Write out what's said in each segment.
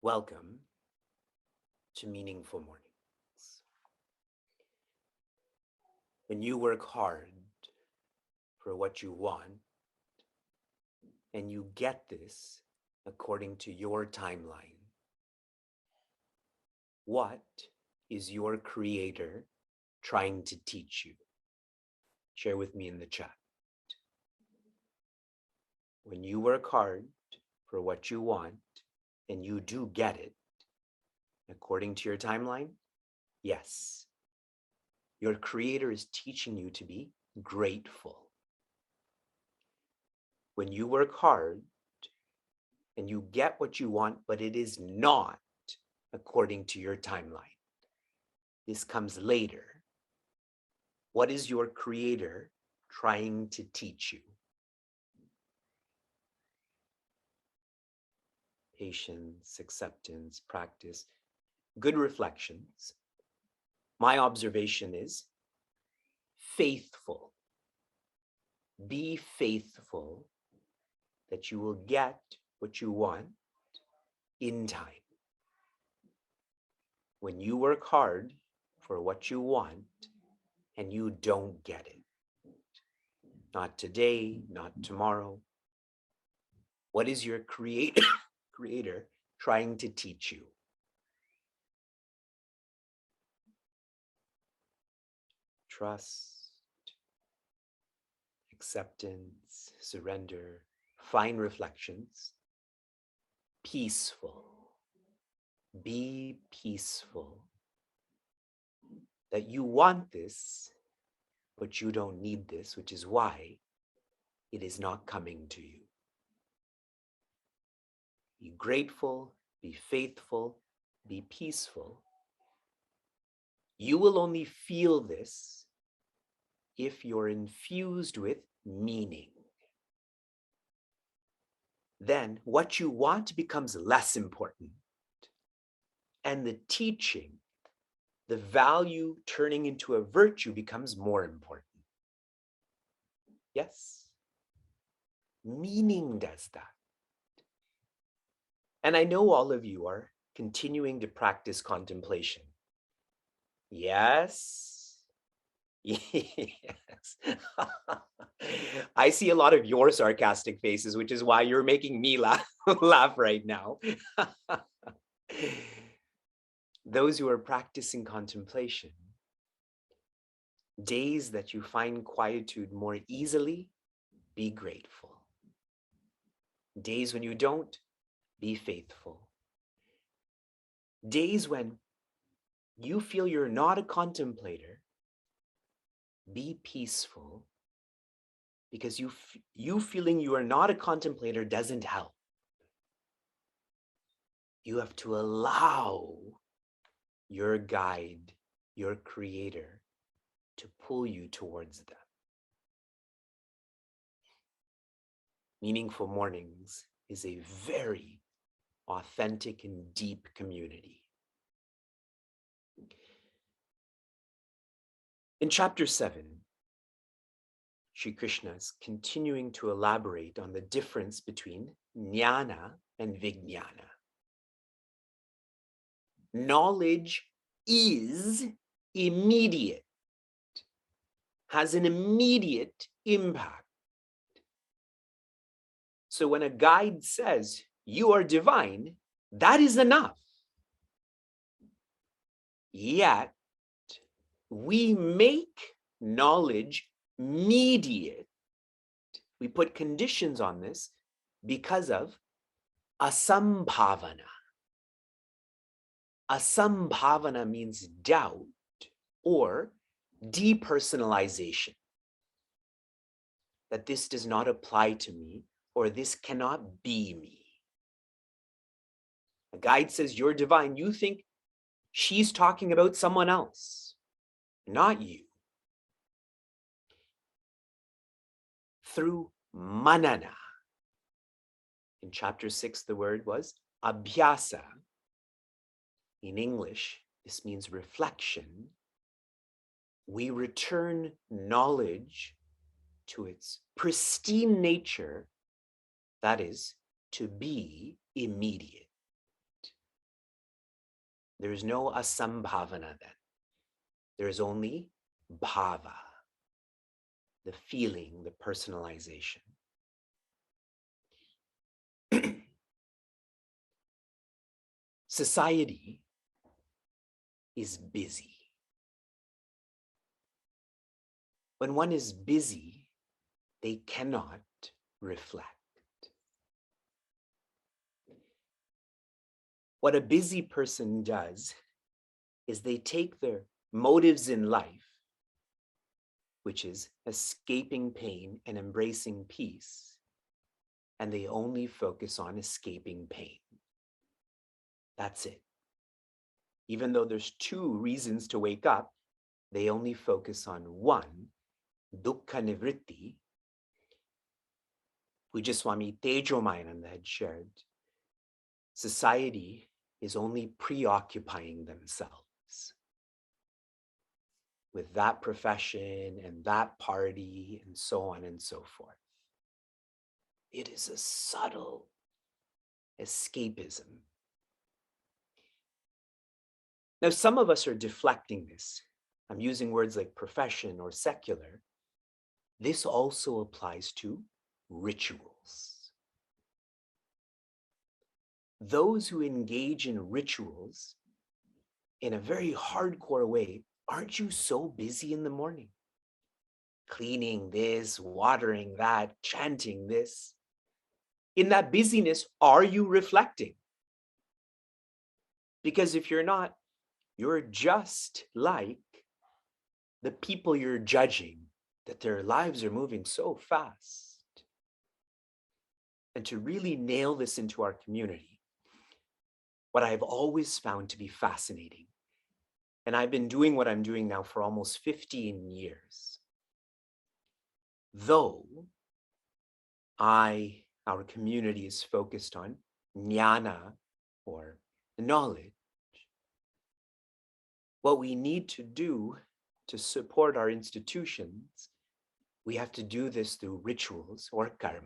Welcome to Meaningful Mornings. When you work hard for what you want and you get this according to your timeline, what is your creator trying to teach you? Share with me in the chat. When you work hard for what you want and you do get it according to your timeline, yes, your creator is teaching you to be grateful. When you work hard and you get what you want, but it is not according to your timeline, this comes later. What is your creator trying to teach you? Patience, acceptance, practice, good reflections. My observation is faithful. Be faithful that you will get what you want in time. When you work hard for what you want and you don't get it, not today, not tomorrow, what is your creator trying to teach you? Trust, acceptance, surrender, fine reflections, peaceful. Be peaceful. That you want this, but you don't need this, which is why it is not coming to you. Be grateful, be faithful, be peaceful. You will only feel this if you're infused with meaning. Then what you want becomes less important. And the teaching, the value turning into a virtue becomes more important. Yes? Meaning does that. And I know all of you are continuing to practice contemplation. Yes. Yes. I see a lot of your sarcastic faces, which is why you're making me laugh right now. Those who are practicing contemplation, days that you find quietude more easily, be grateful. Days when you don't, be faithful. Days when you feel you're not a contemplator, be peaceful, because you feeling you are not a contemplator doesn't help. You have to allow your guide, your creator, to pull you towards them. Meaningful Mornings is a very authentic and deep community. In chapter 7, Sri Krishna is continuing to elaborate on the difference between jnana and vijnana. Knowledge is immediate, has an immediate impact. So when a guide says, you are divine, that is enough. Yet, we make knowledge mediate. We put conditions on this because of asambhavana. Asambhavana means doubt or depersonalization. That this does not apply to me, or this cannot be me. A guide says, you're divine. You think she's talking about someone else, not you. Through manana. In chapter 6, the word was abhyasa. In English, this means reflection. we return knowledge to its pristine nature, that is, to be immediate. There is no asambhavana then. There is only bhava, the feeling, the personalization. Society is busy. When one is busy, they cannot reflect. What a busy person does is they take their motives in life, which is escaping pain and embracing peace, and they only focus on escaping pain. That's it. Even though there's 2 reasons to wake up, they only focus on one, dukkha nivritti. Puja Swami Tejomayananda had shared, society is only preoccupying themselves with that profession and that party and so on and so forth. It is a subtle escapism. Now, some of us are deflecting this. I'm using words like profession or secular. This also applies to rituals. Those who engage in rituals in a very hardcore way, aren't you so busy in the morning? Cleaning this, watering that, chanting this. In that busyness, are you reflecting? Because if you're not, you're just like the people you're judging, that their lives are moving so fast. And to really nail this into our community, what I've always found to be fascinating, and I've been doing what I'm doing now for almost 15 years, though our community is focused on jnana, or knowledge, what we need to do to support our institutions, we have to do this through rituals or karma.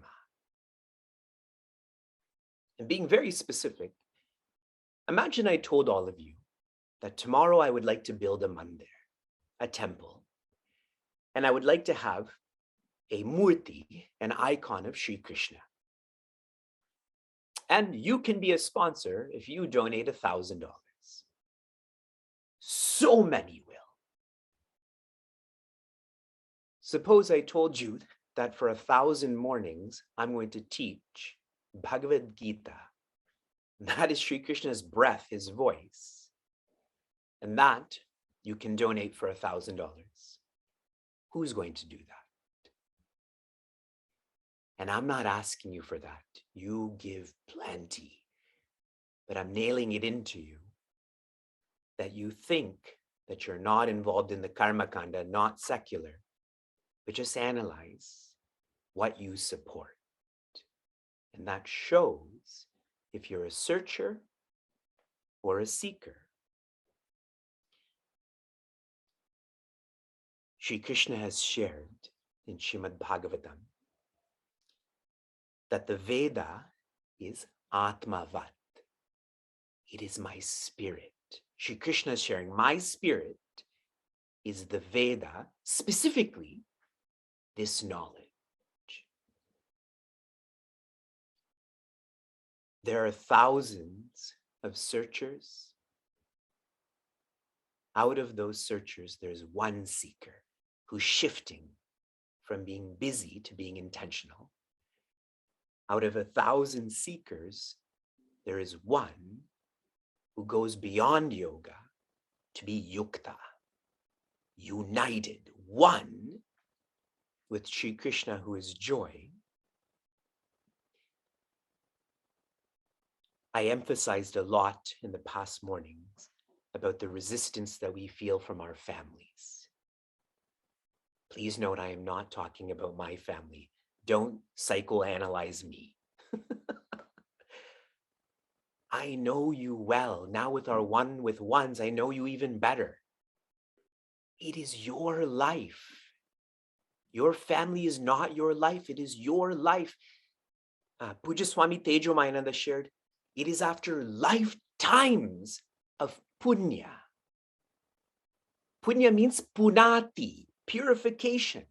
And being very specific, imagine I told all of you that tomorrow I would like to build a mandir, a temple, and I would like to have a murti, an icon of Sri Krishna. And you can be a sponsor if you donate $1,000. So many will. Suppose I told you that for 1,000 mornings, I'm going to teach Bhagavad Gita. That is Sri Krishna's breath, his voice. And that you can donate for $1,000. Who's going to do that? And I'm not asking you for that. You give plenty. But I'm nailing it into you that you think that you're not involved in the karma kanda, not secular, but just analyze what you support. And that shows if you're a searcher or a seeker. Sri Krishna has shared in Srimad Bhagavatam that the Veda is Atmavat. It is my spirit. Sri Krishna is sharing, my spirit is the Veda, specifically this knowledge. There are thousands of searchers. Out of those searchers, there's one seeker who's shifting from being busy to being intentional. Out of 1,000 seekers, there is one who goes beyond yoga to be yukta, united, one with Sri Krishna, who is joy. I emphasized a lot in the past mornings about the resistance that we feel from our families. Please note, I am not talking about my family. Don't psychoanalyze me. I know you well. Now with our one with ones, I know you even better. It is your life. Your family is not your life. It is your life. Puja Swami Tejo Mayananda shared, it is after lifetimes of punya. Punya means punati, purification.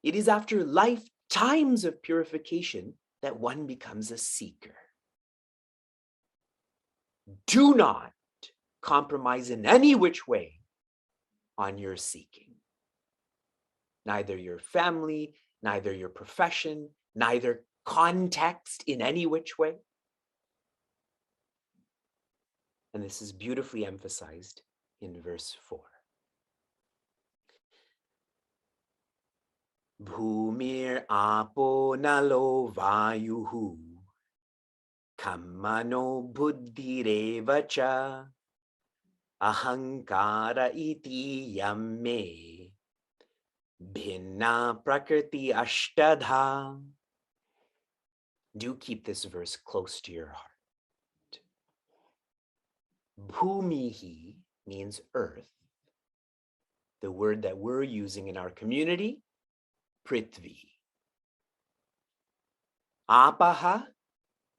It is after lifetimes of purification that one becomes a seeker. Do not compromise in any which way on your seeking. Neither your family, neither your profession, neither context in any which way. And this is beautifully emphasized in verse 4. Bhumir apo nalo vayuhu kammano buddhireva cha ahankara iti yamme bhinna prakriti ashtadha. Do keep this verse close to your heart. Bhumihi means earth. The word that we're using in our community, Prithvi. Apaha,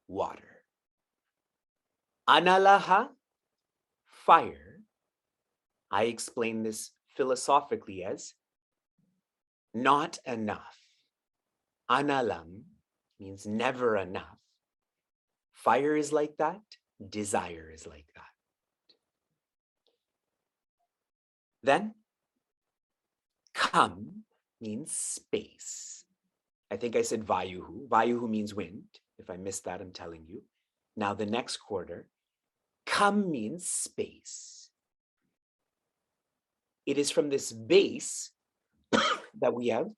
water. Analaha, fire. I explain this philosophically as not enough. Analam means never enough. Fire is like that. Desire is like that. Then, kam means space. I think I said vayuhu. Vayuhu means wind. If I missed that, I'm telling you. Now the next quarter, kam means space. It is from this base that we have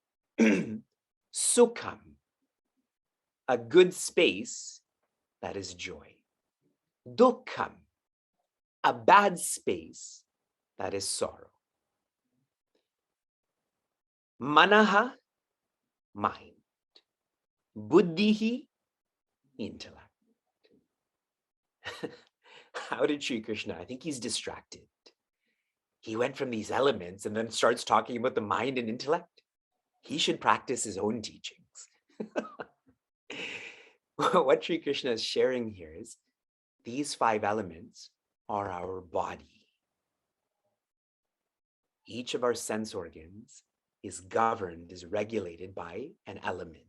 sukham, a good space that is joy. Dukkham, a bad space that is sorrow. Manaha, mind. Buddhihi, intellect. How did Sri Krishna? I think he's distracted. He went from these elements and then starts talking about the mind and intellect. He should practice his own teachings. What Sri Krishna is sharing here is these 5 elements are our body. Each of our sense organs is governed, is regulated by an element.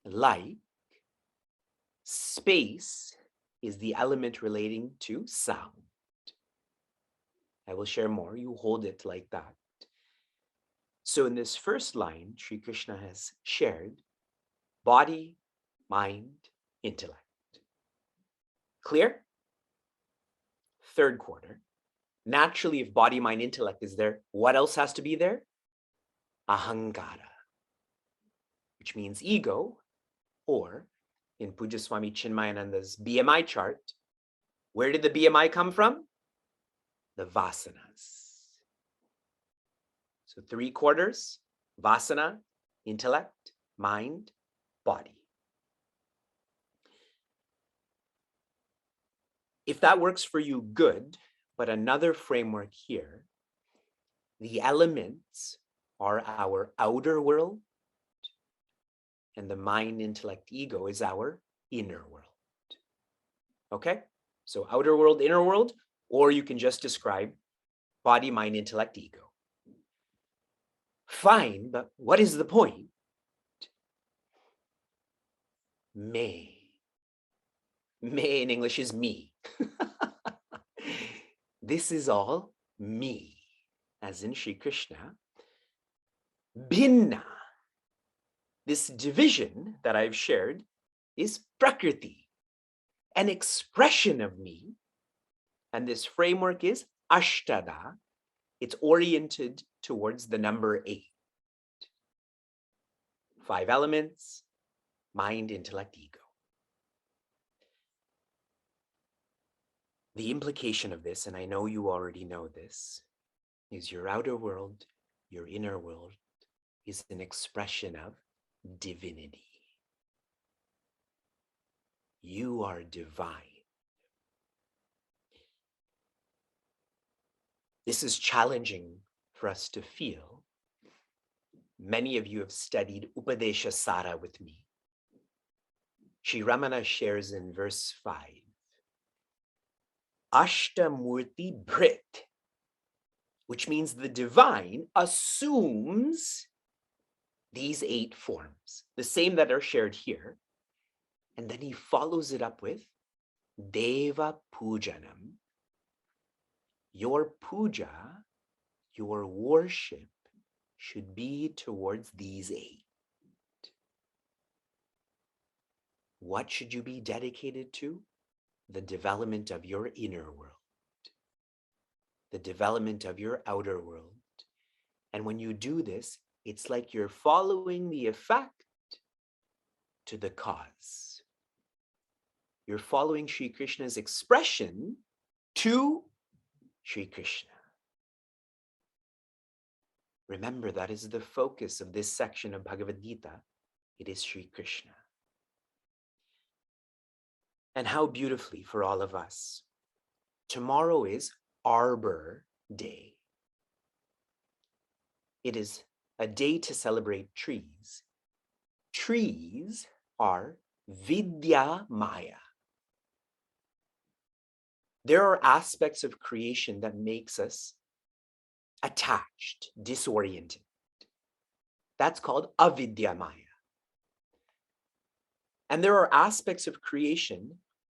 Like space is the element relating to sound. I will share more. You hold it like that. So in this first line, Sri Krishna has shared body, mind, intellect. Clear? Third quarter. Naturally, if body, mind, intellect is there, what else has to be there? Ahankara, which means ego, or in Puja Swami Chinmayananda's BMI chart, where did the BMI come from? The vasanas. So 3 quarters, vasana, intellect, mind, body. If that works for you, good, but another framework here, the elements are our outer world, and the mind, intellect, ego is our inner world. Okay? So outer world, inner world, or you can just describe body, mind, intellect, ego. Fine, but what is the point? Me. Me in English is me. This is all me, as in Sri Krishna. Bhinna. This division that I've shared is Prakriti, an expression of me. And this framework is Ashtada. It's oriented towards the number 8. 5 elements, mind, intellect, ego. The implication of this, and I know you already know this, is your outer world, your inner world, is an expression of divinity. You are divine. This is challenging for us to feel. Many of you have studied Upadesha Sara with me. Sri Ramana shares in verse 5, Ashtamurti Bhrit, which means the divine assumes these 8 forms, the same that are shared here. And then he follows it up with Deva Pujanam. Your puja, your worship should be towards these 8. What should you be dedicated to? The development of your inner world, the development of your outer world. And when you do this, it's like you're following the effect to the cause. You're following Sri Krishna's expression to Sri Krishna. Remember, that is the focus of this section of Bhagavad Gita. It is Sri Krishna. And how beautifully for all of us. Tomorrow is Arbor Day. It is a day to celebrate trees. Trees are Vidya Maya. There are aspects of creation that makes us attached, disoriented. That's called avidya Maya. And there are aspects of creation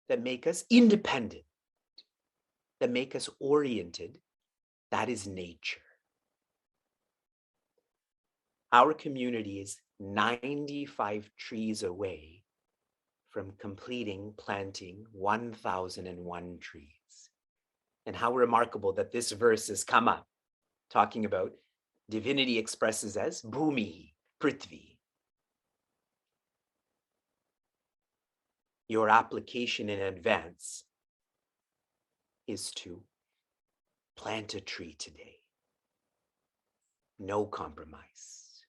that make us independent, that make us oriented. That is nature. Our community is 95 trees away from completing planting 1,001 trees. And how remarkable that this verse has come up, talking about divinity expresses as Bhumi, Prithvi. Your application in advance is to plant a tree today. No compromise.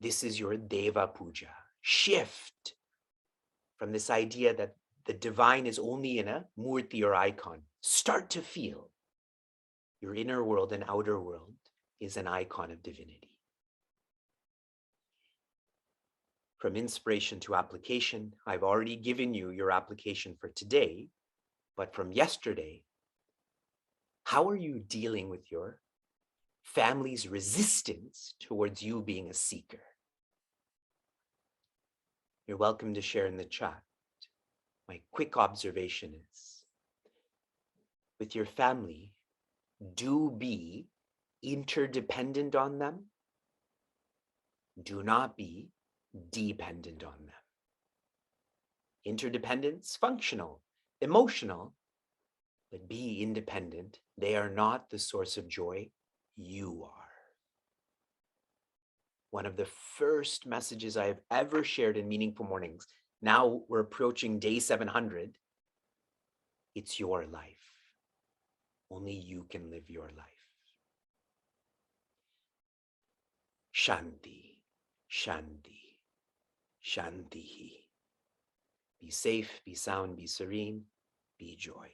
This is your Deva Puja. Shift from this idea that the divine is only in a murti or icon. Start to feel your inner world and outer world is an icon of divinity. From inspiration to application, I've already given you your application for today, but from yesterday, how are you dealing with your family's resistance towards you being a seeker? You're welcome to share in the chat. My quick observation is, with your family, do be interdependent on them. Do not be dependent on them. Interdependence, functional, emotional, but be independent. They are not the source of joy. You are. One of the first messages I have ever shared in Meaningful Mornings. Now we're approaching day 700. It's your life. Only you can live your life. Shanti, Shanti, Shanti. Be safe, be sound, be serene, be joy.